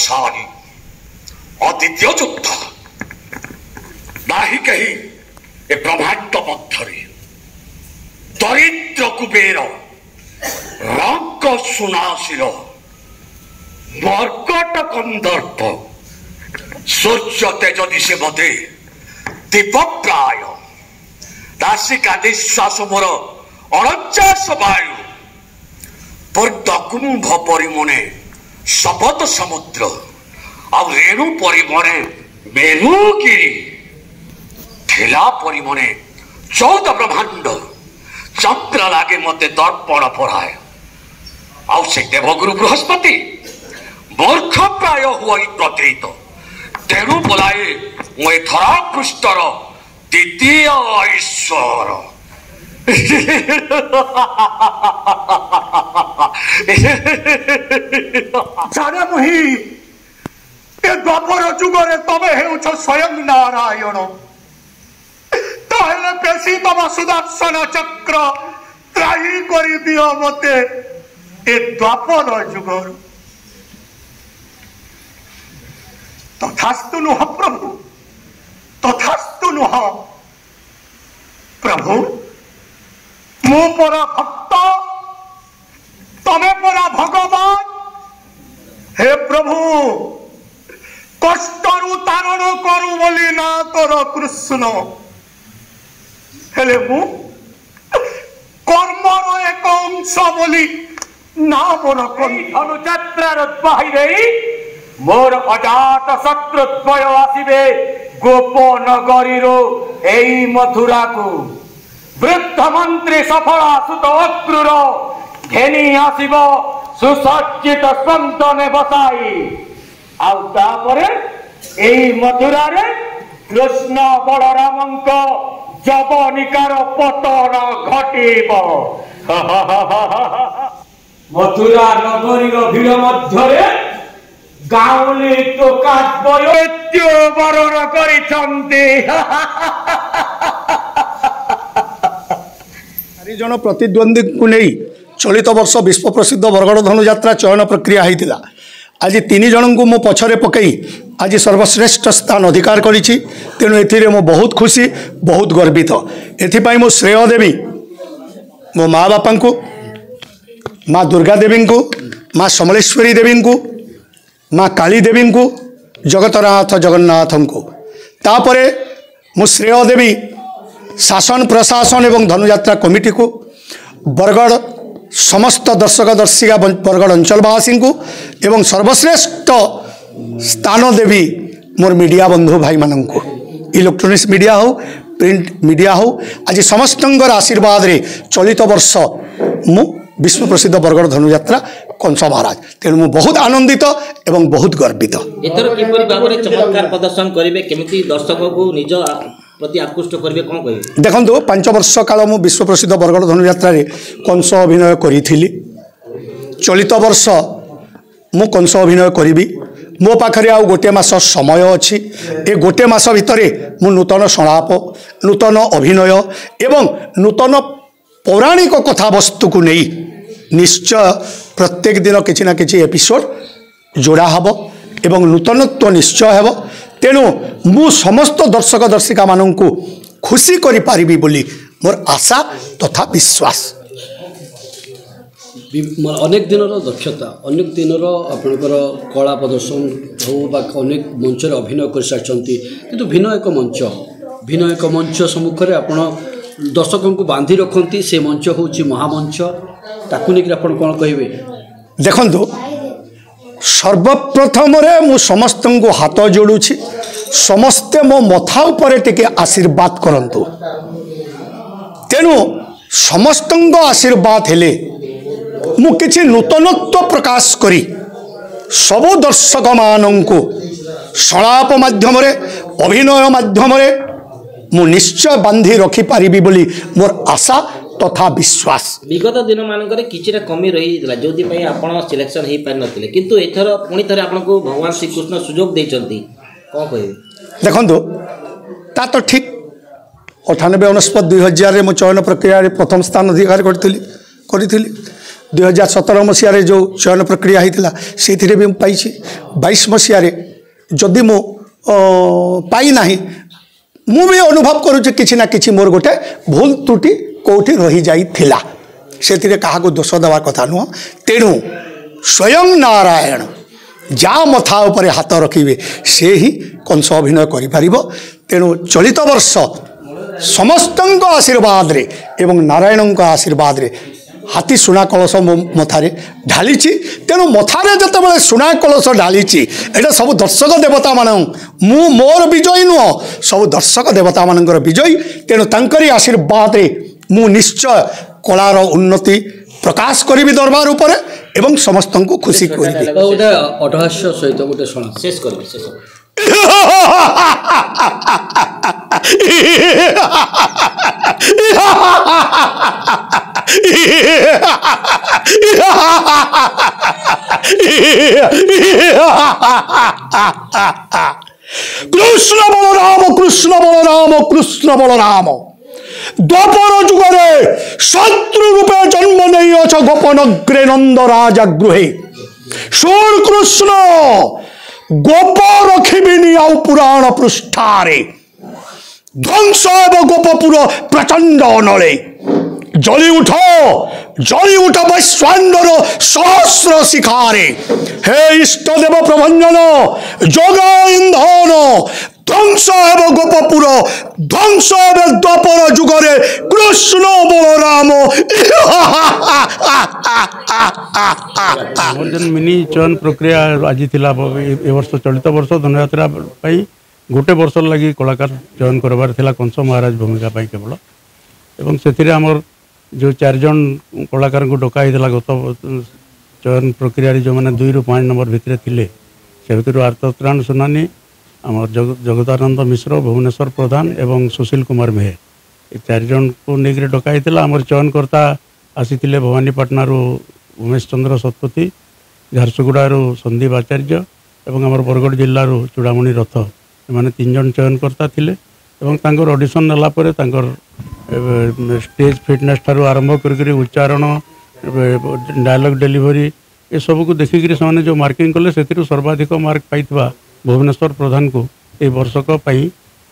पराक्रमशाली अद्वितीय योद्धा नाही कहीं ए ब्रह्मांड मध्य दरिद्र कुबेर रंग सुनाशील मर्कट कंदर्प सूर्य तेज दिशे मते दीपप्राय नासिका निश्वास मोर 49 वायु पूर्ण कुंभ परिमणे शपथ समुद्र आ रेणु परिमणे मेरुगिरी ठेला परिमणे 14 ब्रह्मांड चक्र लागे मते दर्पण पढ़ाए आउ से देवगुरु बृहस्पति मूर्ख प्राय हुई प्रतीत तेणु बोलाए मुझे धरा पृष्ठर द्वितीय ईश्वर जाने मुही ए द्वापर जुगरे तमे हेउछ स्वयं नारायण ताहले पेशी तम सुदर्शन चक्र त्राही करी दियो मते ए द्वापर जुगर तथास्तु नुह प्रभु तथास्तु नुह प्रभु मो परा भक्त तमे परा भगवान हे प्रभु कष्टरु तारण करू बोली ना तोर कृष्ण हेले मु कर्मर एक अंश बोली ना मोर धनुଯାତ୍ରାର ବାହିରେ मोर अजात शत्रुद्वय आसबे गोपनगरीरो एई मथुरा को वृद्ध मंत्री सफला सुत अक्रूर घेनी आसब सुसज्जित स्पंदने बसाई आउ तापरे एई मथुरा रे कृष्ण बलरामंक जवनिकार पतन घटिब मथुरा नगरीर भीड़ मध्यरे गाउली टोका मृत्यु बरण करिछन्ति जन प्रतिद्वंदी को नहीं चलित वर्ष विश्व प्रसिद्ध बरगड़ धनुଯାତ୍ରା चयन प्रक्रिया होता आज 3 जन को मो पछरे पकई आज सर्वश्रेष्ठ स्थान अधिकार करिछि तेणु एथिरे मो बहुत खुशी बहुत गर्वित एथिपाई मो श्रेय देवी मो माँ बापा को माँ दुर्गा देवी को माँ समलेश्वरी देवी को माँ काली देवी को जगतनाथ जगन्नाथ को तापरे मो श्रेय देवी शासन प्रशासन एवं धनुଯାତ୍ରା कमिटी को बरगड़ समस्त दर्शक दर्शिका बरगड़ अंचलवासी को एवं सर्वश्रेष्ठ स्थान देवी मोर मीडिया बंधु भाई मान को इलेक्ट्रोनिक्स मीडिया हो प्रिंट मीडिया हो आज समस्त आशीर्वाद रे चलित वर्ष मु विश्व प्रसिद्ध बरगड़ धनुଯାତ୍ରା कंस महाराज तेणु मु बहुत आनंदित एवं बहुत गर्वित एथर किपरि भाबरे चमत्कार प्रदर्शन करिवे केमिति दर्शक को निज प्रति आकृष्ट करिवे कोन कहिवे देखंतु 5 वर्ष काल मु विश्व प्रसिद्ध बरगड़ धनुଯାତ୍ରା रे कंस अभिनय करिथिली चलित वर्ष मु कंस अभिनय करिवि मो पाखरे आउ गोटे मास समय अछि ए गोटे मास भितरे मु नूतन संलाप नूतन अभिनय एवं नूतन पौराणिक कथा वस्तु को नहीं निश्चय प्रत्येक दिन किछि ना किछि एपिसोड जोड़ा हब एवं नूतनत्व निश्चय हेब तेणु मु समस्त दर्शक दर्शिका मानन को खुशी करि पारिबी बोली मोर आशा तथा विश्वास अनेक दिन दक्षता अनेक दिन आपणकर कला प्रदर्शन हो अनेक मंच अभिनय कर सारी किंतु भिन्न एक मंच सम्मुख में आपण दर्शकों को बांधि रखती से मंच हूँ महामंच ताकू नहीं आप कौन कहे देखु सर्वप्रथम मु समस्त को हाथ जोड़ुछि समस्ते मो मथा उपरे टिके आशीर्वाद करंतु तेणु समस्त आशीर्वाद हेले मु किछि नूतनत्व प्रकाश करी सबु दर्शक मानन को संलाप माध्यम अभिनय माध्यम मु निश्चय बांधि रखी पारिबी बोली मोर आशा तथा विश्वास विगत दिन मानकर किछिटा कमी रही जोदि पई आपण सिलेक्शन हे पार नथिले किंतु एथर पुणी थरे आपनको भगवान श्री कृष्ण सुजोग देचंती कोन कहिबे देखंतु ता तो ठीक 98 29 2000 रे मु चयन प्रक्रिया रे प्रथम स्थान अधिकार करथिली 2017 मसीह जो चयन प्रक्रिया होता से भी पाई 22 मसीह जदि मु पाई ना मु भी अनुभव करुँच कि ना कि मोर गोटे भूल त्रुटि कौटी रही जाइथिला से क्या दोष देवा कथा नुह तेणु स्वयं नारायण जा मथा उपर हाथ रखिए से ही कंस अभिनय करिपारिबो। तेणु चलित वर्ष समस्त आशीर्वाद रे एवं नारायण आशीर्वाद रे हाथी सुना कलश मो मथारे ढाली। तेणु मथारे जिते सुना कलश ढाली एटा सब दर्शक देवता मान मोर विजयी नुह सब दर्शक देवता मान विजयी। तेणु तांकरी आशीर्वाद रे मु निश्चय कलार उन्नति प्रकाश करी दरबार उपर एवं समस्त को खुशी करी। अटहास्य सहित गोटे शुण शेष कर शेष कृष्ण बलराम कृष्ण बलराम कृष्ण बलराम द्वापर जुगरे शत्रु रूपे जन्म नहीं अछ गोपनग्रे नंद राजा गृहे सुर कृष्ण गोप रखिबिनी आउ पुराण पृष्ठारे ध्वंस एवं गोपपुर प्रचंड अनले जली उठ वैश्वांडर सहस्र शिखारे हे इष्टदेव प्रभंजन जोग इंधन ध्वंस एवं गोपपुर ध्वंस एवं द्वापर जुगरे कृष्ण बलराम। मिनी चयन प्रक्रिया आज थिला ए वर्ष चलित वर्ष धनुयात्रा गोटे वर्ष लगी कलाकार चयन करबार थिला कंस महाराज भूमिका पाई केवल एवं से आमर जो 4 जन कलाकार को डकाई गत चयन प्रक्रिया जो मैंने 2 ରୁ 5 नंबर भितर थिले से भितर आर्तत्राण सुनानी आम जगदानंद मिश्र भुवनेश्वर प्रधान एवं सुशील कुमार मेहे ये 4 जन को लेकर डकाई आमर चयनकर्ता आसी भवानीपाटना उमेश चंद्र शतपथी झारसुगुड़ारू संदीप आचार्य एवं आमर बरगढ़ जिल्लारू चूड़ामणि रथ एमाने 3 जन चयनकर्ता थिले एवं तांकर ऑडिशन नेला परे तांकर स्टेज फिटनेस ठारू आरंभ कर उच्चारण डायलॉग डिलीवरी ये सब को देखिक से जो मार्किंग कले से सर्वाधिक मार्क पाई भुवनेश्वर प्रधान को ये वर्षक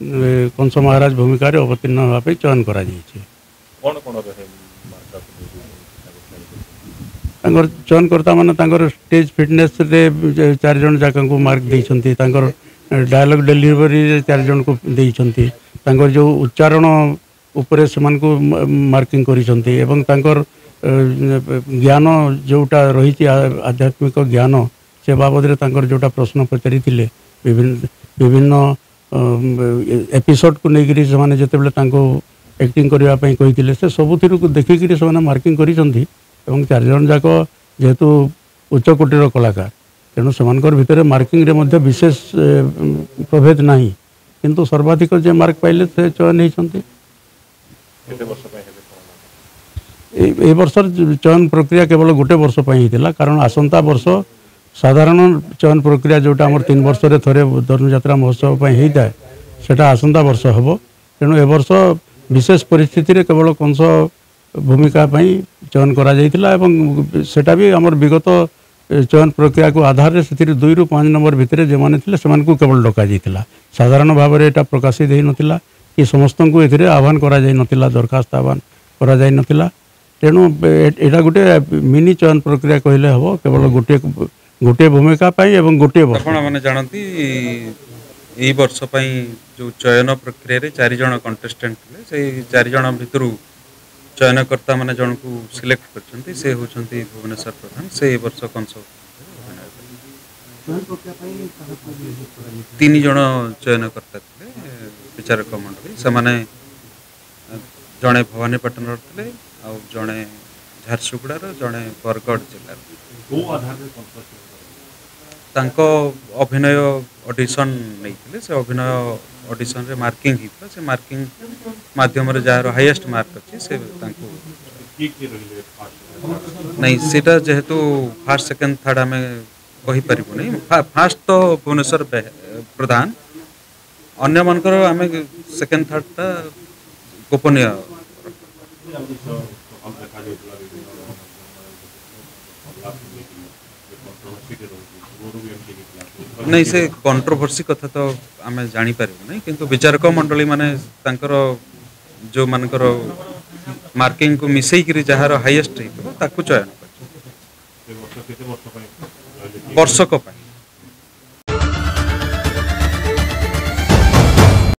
कंस महाराज भूमिका अवतीर्ण होगा चयन कर चयनकर्ता मान स्टेज फिटनेस रे 4 जन जाक मार्क देइछंती डायलॉग डिलीवरी 4 जन को देइछंती जो उच्चारण उपरे समान को मार्किंग करिछंती एवं ज्ञान जोटा रही आध्यात्मिक ज्ञान से बाबद जोटा प्रश्न पचारि विभिन्न एपिसोड को लेकर से जिते एक्टिंग करने कही से सबुथ देखिक से मार्किंग करिछंती एवं 4 जन जाक जेहेतु उच्चकोटीर कलाकार तेणु से भितर मार्किंग रे विशेष प्रभेद नहीं किंतु सर्वाधिक जे मार्क पाइले से चयन होती। ए वर्ष चयन प्रक्रिया केवल गोटे वर्ष होता कारण आसंता वर्ष साधारण चयन प्रक्रिया जोटा आम 3 वर्ष रे थरे धनुयात्रा महोत्सव होता है सेटा आसंता वर्ष हम तेणु ए वर्ष विशेष परिस्थिति रे केवल कंस भूमिका चयन करा जाइतिला एवं सेटा भी आमर विगत चयन प्रक्रिया को आधार से 2 ରୁ 5 नंबर भितर जो मैंने से केवल डका जाइतिला साधारण भाव में यहाँ प्रकाशित हो नाला कि समस्त को ये आह्वान करा जाई नथिला दरखास्त आह्वान करा जाई नथिला तेणु यहाँ गोटे मिनी चयन प्रक्रिया कहले हम केवल गोटे गोटे भूमिका एवं गोटे वर्ष मैंने जानती यही वर्ष जो चयन प्रक्रिया रे 4 जन कंटेस्टेंट थे 4 जन भितर चयनकर्ता मैंने जन को सिलेक्ट करछंती से होछंती भुवनेश्वर प्रधान से ए वर्ष कंस 3 जन चयनकर्ता थे विचारक मंडली से माने जड़े भवानीपाटन थे आ जड़े झारसुगुड़ार जड़े बरगढ़ जिलार तांको अभिनय ऑडिशन नहीं से अभिनय ऑडिशन रे मार्किंग होता से मार्किंग माध्यम रे जार हाईएस्ट मार्क अच्छी से नहीं सेटा जेहेतु फास्ट सेकंड थर्ड आम कही पारिबु नहीं फास्ट तो भुवनेश्वर प्रधान अन्य मानकर आम सेकंड थर्ड टा गोपनीय नहीं से कंट्रोवर्सी कथा तो आम जापर ना किंतु विचारक मंडली माने जो मानकर मार्किंग को मिसेकरी जार हाईएस्ट चयन वर्षक